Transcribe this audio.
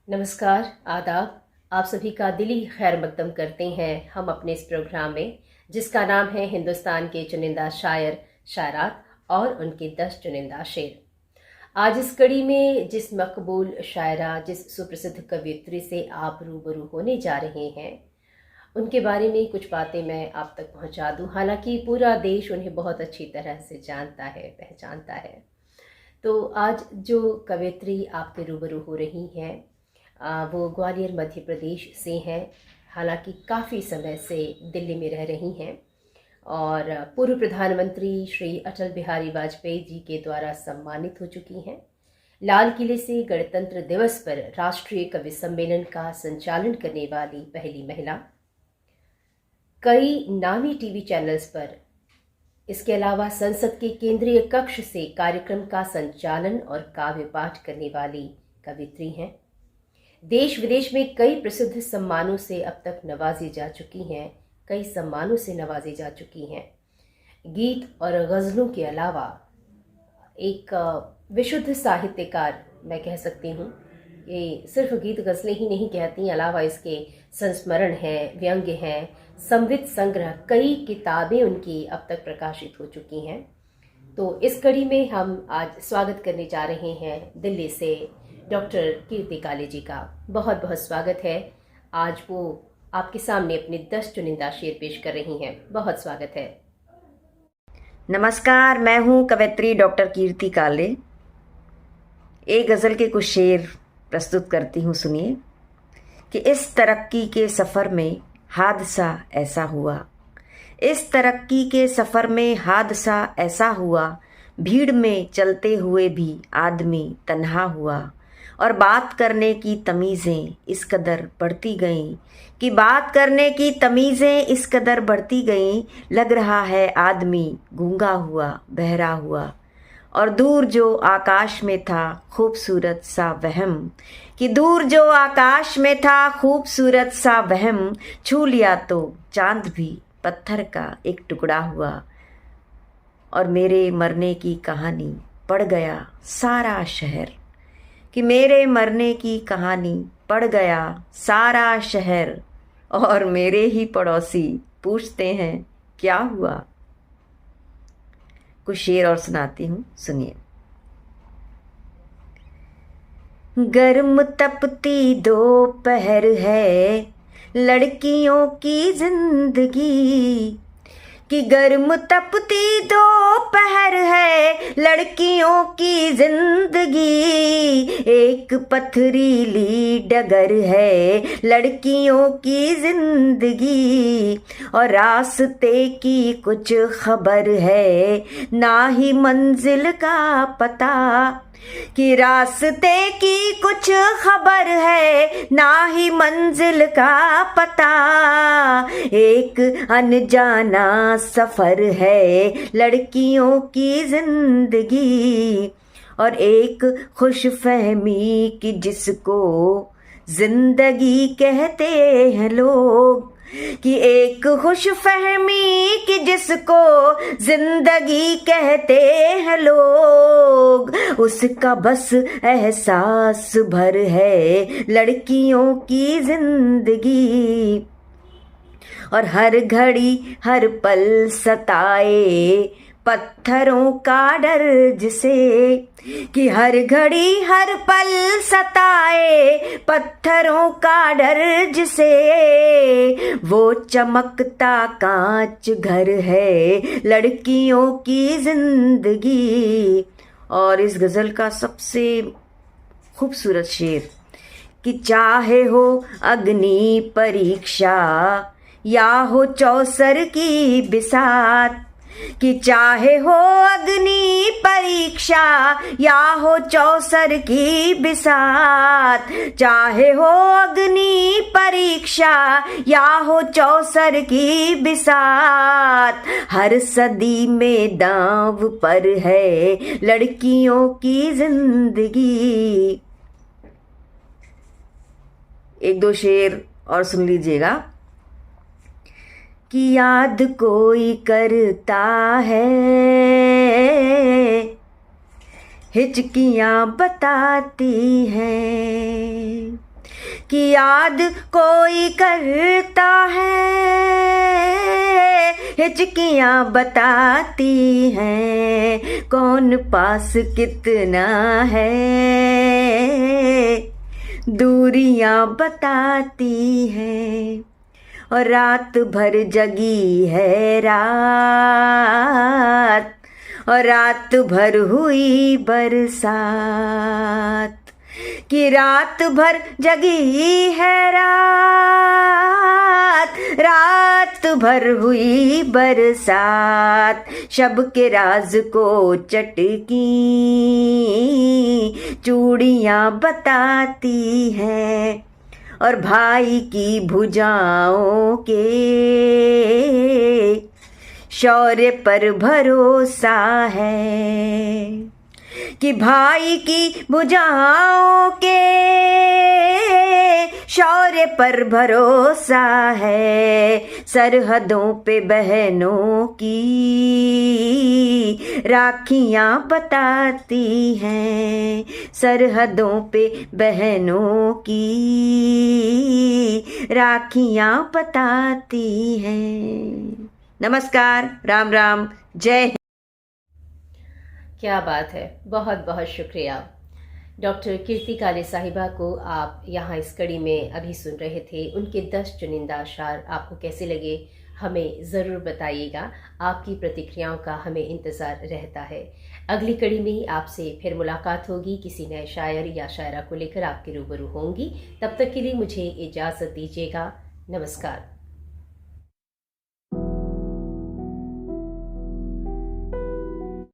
नमस्कार, आदाब। आप सभी का दिली खैर मकदम करते हैं हम अपने इस प्रोग्राम में, जिसका नाम है हिंदुस्तान के चुनिंदा शायर शायरात और उनके 10 चुनिंदा शेर। आज इस कड़ी में जिस मकबूल शायरा, जिस सुप्रसिद्ध कवियत्री से आप रूबरू होने जा रहे हैं, उनके बारे में कुछ बातें मैं आप तक पहुंचा दूं। हालांकि पूरा देश उन्हें बहुत अच्छी तरह से जानता है, पहचानता है। तो आज जो कवियत्री आपके रूबरू हो रही हैं, वो ग्वालियर मध्य प्रदेश से हैं। हालांकि काफ़ी समय से दिल्ली में रह रही हैं और पूर्व प्रधानमंत्री श्री अटल बिहारी वाजपेयी जी के द्वारा सम्मानित हो चुकी हैं। लाल किले से गणतंत्र दिवस पर राष्ट्रीय कवि सम्मेलन का संचालन करने वाली पहली महिला, कई नामी टीवी चैनल्स पर, इसके अलावा संसद के केंद्रीय कक्ष से कार्यक्रम का संचालन और काव्य पाठ करने वाली कवित्री हैं। देश विदेश में कई प्रसिद्ध सम्मानों से अब तक नवाजी जा चुकी हैं, कई सम्मानों से नवाजी जा चुकी हैं। गीत और गज़लों के अलावा एक विशुद्ध साहित्यकार मैं कह सकती हूँ। ये सिर्फ गीत गज़लें ही नहीं कहती, अलावा इसके संस्मरण हैं, व्यंग्य हैं, समृद्ध संग्रह, कई किताबें उनकी अब तक प्रकाशित हो चुकी हैं। तो इस कड़ी में हम आज स्वागत करने जा रहे हैं दिल्ली से डॉक्टर कीर्ति काले जी का। बहुत बहुत स्वागत है। आज वो आपके सामने अपने 10 चुनिंदा शेर पेश कर रही हैं। बहुत स्वागत है। नमस्कार, मैं हूँ कवयित्री डॉक्टर कीर्ति काले। एक गज़ल के कुछ शेर प्रस्तुत करती हूँ, सुनिए। कि इस तरक्की के सफ़र में हादसा ऐसा हुआ, इस तरक्की के सफ़र में हादसा ऐसा हुआ, भीड़ में चलते हुए भी आदमी तन्हा हुआ। और बात करने की तमीज़ें इस कदर बढ़ती गईं कि बात करने की तमीज़ें इस कदर बढ़ती गईं, लग रहा है आदमी गूंगा हुआ, बहरा हुआ। और दूर जो आकाश में था खूबसूरत सा वहम, कि दूर जो आकाश में था खूबसूरत सा वहम, छू लिया तो चांद भी पत्थर का एक टुकड़ा हुआ। और मेरे मरने की कहानी पढ़ गया सारा शहर, कि मेरे मरने की कहानी पढ़ गया सारा शहर। और मेरे ही पड़ोसी पूछते हैं क्या हुआ। कुछ शेर और सुनाती हूँ, सुनिए। गर्म तपती दोपहर है लड़कियों की जिंदगी, कि गर्म तपती दोपहर है लड़कियों की जिंदगी। एक पथरीली डगर है लड़कियों की जिंदगी, और रास्ते की कुछ खबर है ना ही मंजिल का पता, कि रास्ते की कुछ खबर है ना ही मंजिल का पता। एक अनजाना सफर है लड़कियों की जिंदगी, और एक खुशफहमी कि जिसको जिंदगी कहते हैं लोग, कि एक खुशफहमी कि जिसको जिंदगी कहते हैं लोग, उसका बस एहसास भर है लड़कियों की जिंदगी। और हर घड़ी हर पल सताए पत्थरों का डर जिसे, कि हर घड़ी हर पल सताए पत्थरों का डर जिसे, वो चमकता कांच घर है लड़कियों की जिंदगी। और इस गज़ल का सबसे खूबसूरत शेर, कि चाहे हो अग्नि परीक्षा या हो चौसर की बिसात, कि चाहे हो अग्नि परीक्षा या हो चौसर की बिसात, चाहे हो अग्नि परीक्षा या हो चौसर की बिसात, हर सदी में दांव पर है लड़कियों की जिंदगी। एक दो शेर और सुन लीजिएगा। कि याद कोई करता है हिचकियाँ बताती हैं, कि याद कोई करता है, हिचकियाँ बताती हैं कौन पास कितना है, दूरियाँ बताती हैं। और रात भर जगी है रात, और रात भर हुई बरसात, कि रात भर जगी है रात, रात भर हुई बरसात। शब के राज को चटकी चूड़ियाँ बताती हैं, और भाई की भुजाओं के शौर्य पर भरोसा है, कि भाई की भुजाओं के शौर्य पर भरोसा है। सरहदों पे बहनों की राखियाँ बताती हैं, सरहदों पे बहनों की राखियाँ बताती हैं। नमस्कार, राम राम, जय हिंद। क्या बात है, बहुत बहुत शुक्रिया। डॉक्टर कीर्ति काले साहिबा को आप यहाँ इस कड़ी में अभी सुन रहे थे। उनके 10 चुनिंदा अशार आपको कैसे लगे हमें ज़रूर बताइएगा। आपकी प्रतिक्रियाओं का हमें इंतज़ार रहता है। अगली कड़ी में आपसे फिर मुलाकात होगी, किसी नए शायर या शायरा को लेकर आपके रूबरू होंगी। तब तक के लिए मुझे इजाज़त दीजिएगा। नमस्कार।